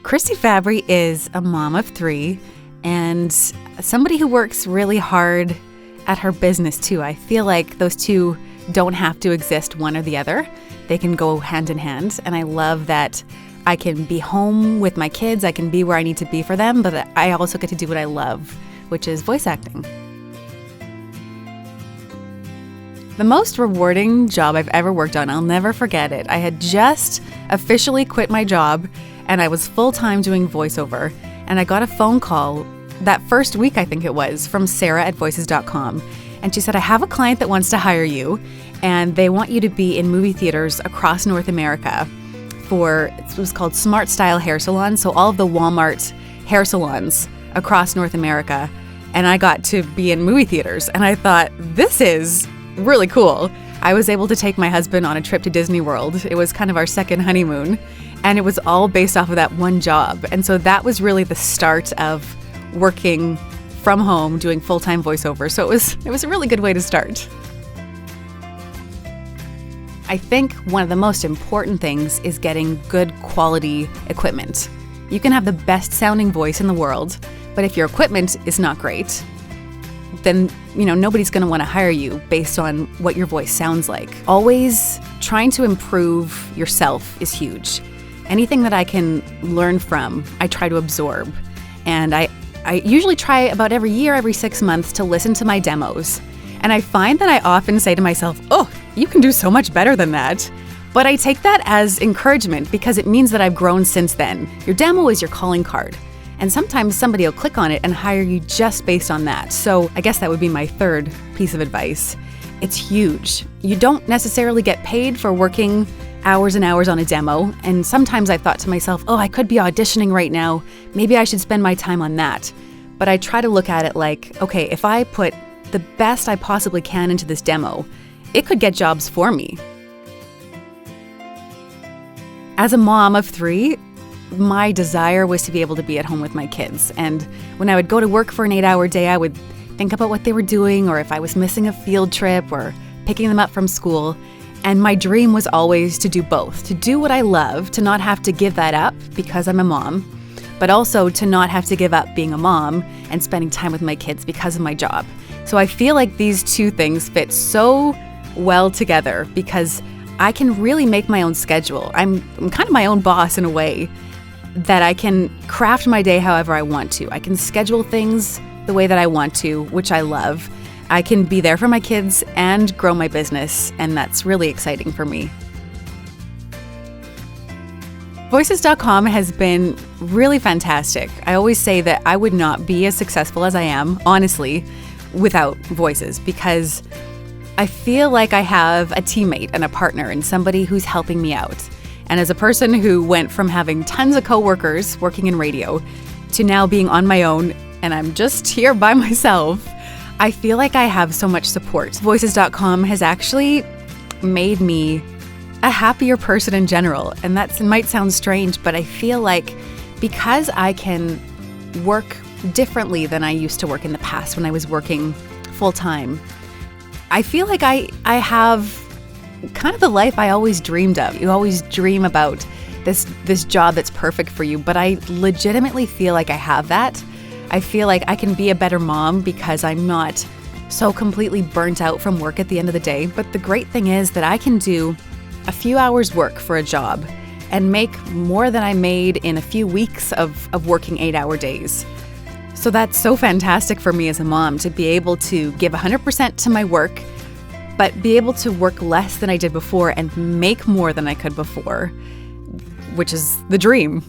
Christy Fabbri is a mom of 3 and somebody who works really hard at her business too. I feel like those two don't have to exist one or the other. They can go hand in hand, and I love that I can be home with my kids, I can be where I need to be for them, but I also get to do what I love, which is voice acting. The most rewarding job I've ever worked on, I'll never forget it. I had just officially quit my job and I was full-time doing voiceover, and I got a phone call that first week, I think it was, from Sarah at voices.com. And she said, I have a client that wants to hire you and they want you to be in movie theaters across North America for, it was called Smart Style Hair Salon. So all of the Walmart hair salons across North America. And I got to be in movie theaters. And I thought, this is really cool. I was able to take my husband on a trip to Disney World. It was kind of our second honeymoon. And it was all based off of that one job. And so that was really the start of working from home, doing full-time voiceover. So it was a really good way to start. I think one of the most important things is getting good quality equipment. You can have the best sounding voice in the world, but if your equipment is not great, then nobody's going to want to hire you based on what your voice sounds like. Always trying to improve yourself is huge. Anything that I can learn from, I try to absorb. And I usually try about every year, every 6 months to listen to my demos. And I find that I often say to myself, oh, you can do so much better than that. But I take that as encouragement because it means that I've grown since then. Your demo is your calling card. And sometimes somebody will click on it and hire you just based on that. So I guess that would be my third piece of advice. It's huge. You don't necessarily get paid for working hours and hours on a demo. And sometimes I thought to myself, oh, I could be auditioning right now. Maybe I should spend my time on that. But I try to look at it like, okay, if I put the best I possibly can into this demo, it could get jobs for me. As a mom of 3, my desire was to be able to be at home with my kids. And when I would go to work for an 8-hour day, I would think about what they were doing, or if I was missing a field trip or picking them up from school. And my dream was always to do both, to do what I love, to not have to give that up because I'm a mom, but also to not have to give up being a mom and spending time with my kids because of my job. So I feel like these two things fit so well together because I can really make my own schedule. I'm kind of my own boss in a way, that I can craft my day however I want to. I can schedule things the way that I want to, which I love. I can be there for my kids and grow my business, and that's really exciting for me. Voices.com has been really fantastic. I always say that I would not be as successful as I am, honestly, without Voices, because I feel like I have a teammate and a partner and somebody who's helping me out. And as a person who went from having tons of coworkers working in radio to now being on my own and I'm just here by myself, I feel like I have so much support. Voices.com has actually made me a happier person in general. And that might sound strange, but I feel like because I can work differently than I used to work in the past when I was working full time, I feel like I have kind of the life I always dreamed of. You always dream about this job that's perfect for you, but I legitimately feel like I have that. I feel like I can be a better mom because I'm not so completely burnt out from work at the end of the day. But the great thing is that I can do a few hours work for a job and make more than I made in a few weeks of working 8-hour days. So that's so fantastic for me as a mom to be able to give 100% to my work, but be able to work less than I did before and make more than I could before, which is the dream.